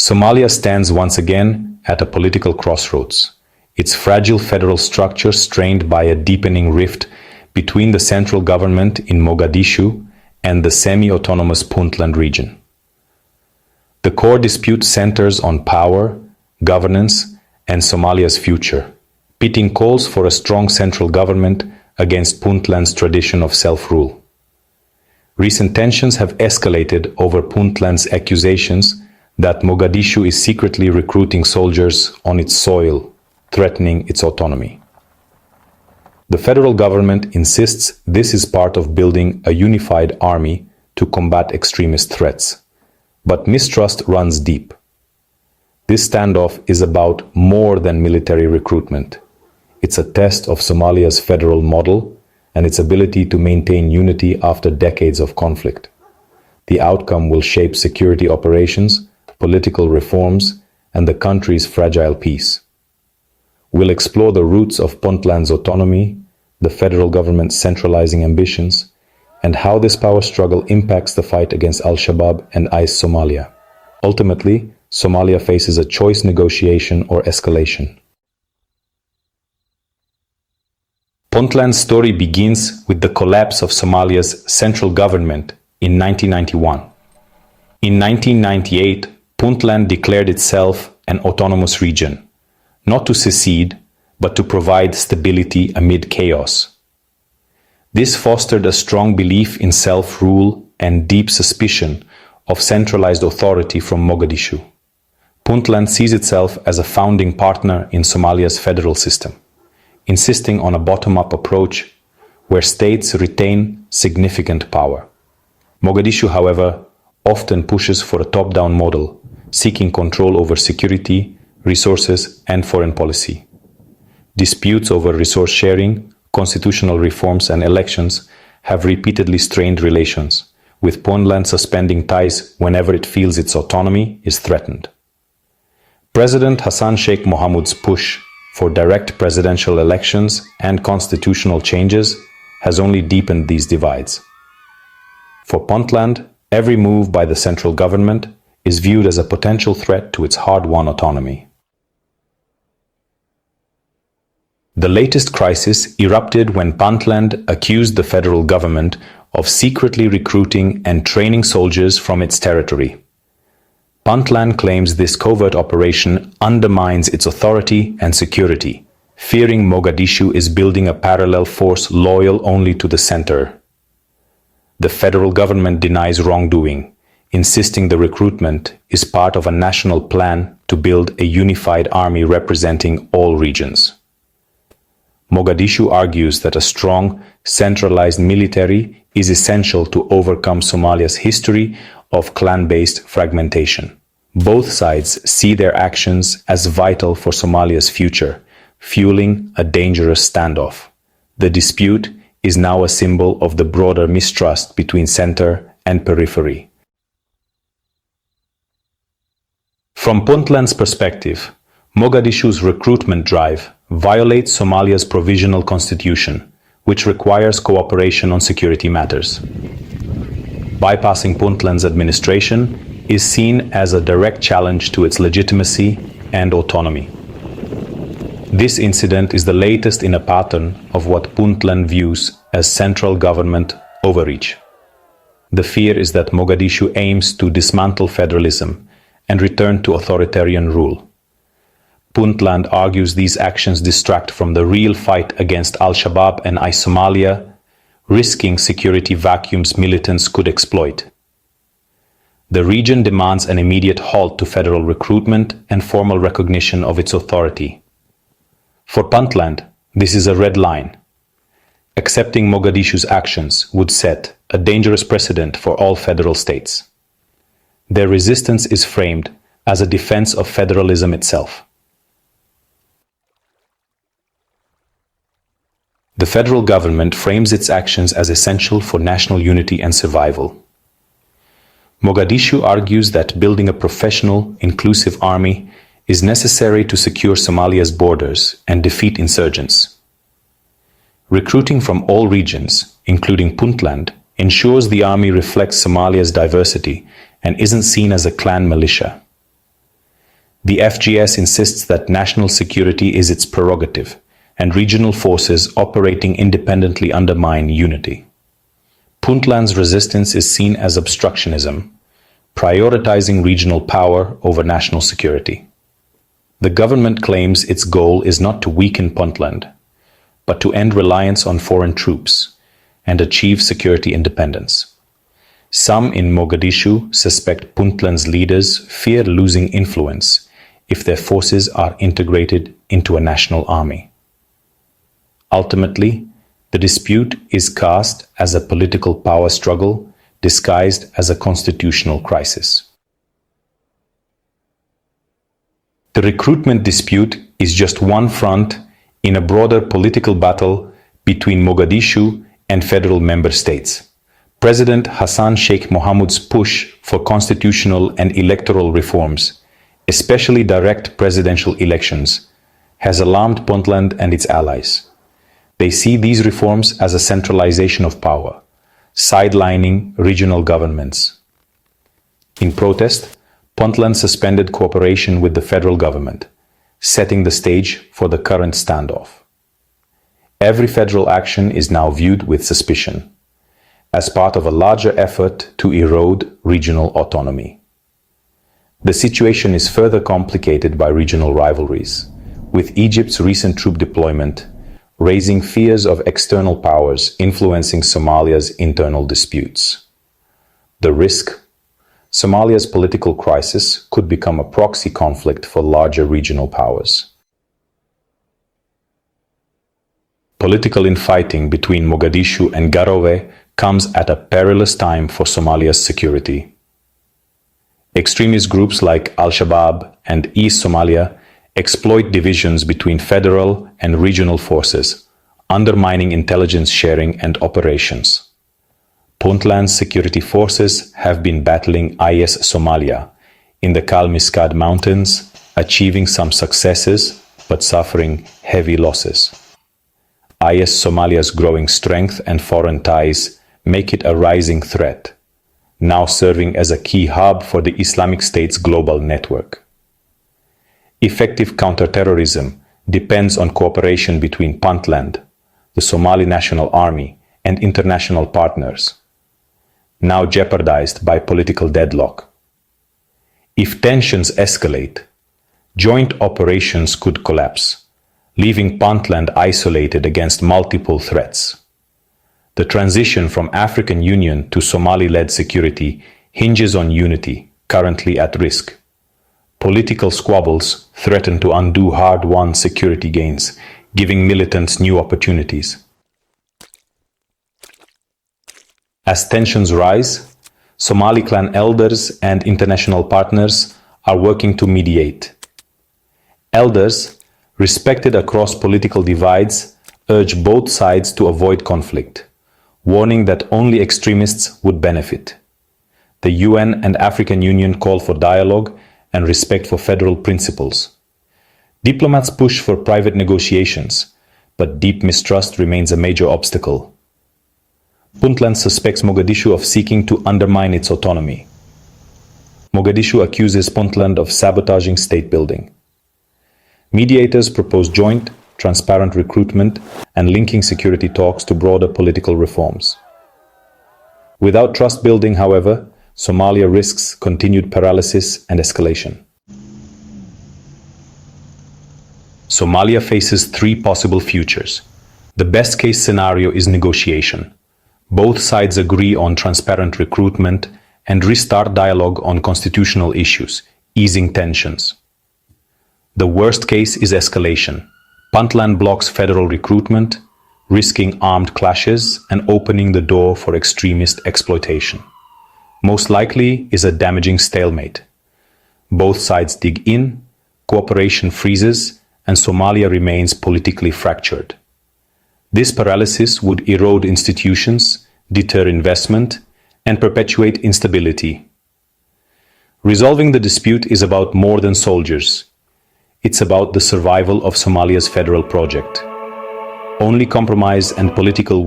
Somalia stands once again at a political crossroads, its fragile federal structure strained by a deepening rift between the central government in Mogadishu and the semi-autonomous Puntland region. The core dispute centers on power, governance, and Somalia's future, pitting calls for a strong central government against Puntland's tradition of self-rule. Recent tensions have escalated over Puntland's accusations that Mogadishu is secretly recruiting soldiers on its soil, threatening its autonomy. The federal government insists this is part of building a unified army to combat extremist threats, but mistrust runs deep. This standoff is about more than military recruitment. It's a test of Somalia's federal model and its ability to maintain unity after decades of conflict. The outcome will shape security operations, political reforms, and the country's fragile peace. We'll explore the roots of Puntland's autonomy, the federal government's centralizing ambitions, and how this power struggle impacts the fight against Al-Shabaab and IS Somalia. Ultimately, Somalia faces a choice: negotiation or escalation. Puntland's story begins with the collapse of Somalia's central government in 1991. In 1998, Puntland declared itself an autonomous region, not to secede, but to provide stability amid chaos. This fostered a strong belief in self-rule and deep suspicion of centralized authority from Mogadishu. Puntland sees itself as a founding partner in Somalia's federal system, insisting on a bottom-up approach where states retain significant power. Mogadishu, however, often pushes for a top-down model, seeking control over security, resources, and foreign policy. Disputes over resource sharing, constitutional reforms, and elections have repeatedly strained relations, with Puntland suspending ties whenever it feels its autonomy is threatened. President Hassan Sheikh Mohamud's push for direct presidential elections and constitutional changes has only deepened these divides. For Puntland, every move by the central government is viewed as a potential threat to its hard-won autonomy. The latest crisis erupted when Puntland accused the federal government of secretly recruiting and training soldiers from its territory. Puntland claims this covert operation undermines its authority and security, fearing Mogadishu is building a parallel force loyal only to the center. The federal government denies wrongdoing, insisting the recruitment is part of a national plan to build a unified army representing all regions. Mogadishu argues that a strong, centralized military is essential to overcome Somalia's history of clan-based fragmentation. Both sides see their actions as vital for Somalia's future, fueling a dangerous standoff. The dispute is now a symbol of the broader mistrust between center and periphery. From Puntland's perspective, Mogadishu's recruitment drive violates Somalia's provisional constitution, which requires cooperation on security matters. Bypassing Puntland's administration is seen as a direct challenge to its legitimacy and autonomy. This incident is the latest in a pattern of what Puntland views as central government overreach. The fear is that Mogadishu aims to dismantle federalism and return to authoritarian rule. Puntland argues these actions distract from the real fight against Al-Shabaab and IS Somalia, risking security vacuums militants could exploit. The region demands an immediate halt to federal recruitment and formal recognition of its authority. For Puntland, this is a red line. Accepting Mogadishu's actions would set a dangerous precedent for all federal states. Their resistance is framed as a defense of federalism itself. The federal government frames its actions as essential for national unity and survival. Mogadishu argues that building a professional, inclusive army is necessary to secure Somalia's borders and defeat insurgents. Recruiting from all regions, including Puntland, ensures the army reflects Somalia's diversity and isn't seen as a clan militia. The FGS insists that national security is its prerogative, and regional forces operating independently undermine unity. Puntland's resistance is seen as obstructionism, prioritizing regional power over national security. The government claims its goal is not to weaken Puntland, but to end reliance on foreign troops and achieve security independence. Some in Mogadishu suspect Puntland's leaders fear losing influence if their forces are integrated into a national army. Ultimately, the dispute is cast as a political power struggle disguised as a constitutional crisis. The recruitment dispute is just one front in a broader political battle between Mogadishu and federal member states. President Hassan Sheikh Mohamud's push for constitutional and electoral reforms, especially direct presidential elections, has alarmed Puntland and its allies. They see these reforms as a centralization of power, sidelining regional governments. In protest, Puntland suspended cooperation with the federal government, setting the stage for the current standoff. Every federal action is now viewed with suspicion, as part of a larger effort to erode regional autonomy. The situation is further complicated by regional rivalries, with Egypt's recent troop deployment raising fears of external powers influencing Somalia's internal disputes. The risk: Somalia's political crisis could become a proxy conflict for larger regional powers. Political infighting between Mogadishu and Garowe comes at a perilous time for Somalia's security. Extremist groups like Al-Shabaab and East Somalia exploit divisions between federal and regional forces, undermining intelligence sharing and operations. Puntland's security forces have been battling IS Somalia in the Kalmiskad Mountains, achieving some successes but suffering heavy losses. IS Somalia's growing strength and foreign ties make it a rising threat, now serving as a key hub for the Islamic State's global network. Effective counterterrorism depends on cooperation between Puntland, the Somali National Army, and international partners, now jeopardized by political deadlock. If tensions escalate, joint operations could collapse, leaving Puntland isolated against multiple threats. The transition from African Union to Somali-led security hinges on unity, currently at risk. Political squabbles threaten to undo hard-won security gains, giving militants new opportunities. As tensions rise, Somali clan elders and international partners are working to mediate. Elders, respected across political divides, urge both sides to avoid conflict, warning that only extremists would benefit. The UN and African Union call for dialogue and respect for federal principles. Diplomats push for private negotiations, but deep mistrust remains a major obstacle. Puntland suspects Mogadishu of seeking to undermine its autonomy. Mogadishu accuses Puntland of sabotaging state building. Mediators propose joint, transparent recruitment and linking security talks to broader political reforms. Without trust building, however, Somalia risks continued paralysis and escalation. Somalia faces three possible futures. The best-case scenario is negotiation. Both sides agree on transparent recruitment and restart dialogue on constitutional issues, easing tensions. The worst case is escalation. Puntland blocks federal recruitment, risking armed clashes and opening the door for extremist exploitation. Most likely is a damaging stalemate. Both sides dig in, cooperation freezes, and Somalia remains politically fractured. This paralysis would erode institutions, deter investment, and perpetuate instability. Resolving the dispute is about more than soldiers. It's about the survival of Somalia's federal project. Only compromise and political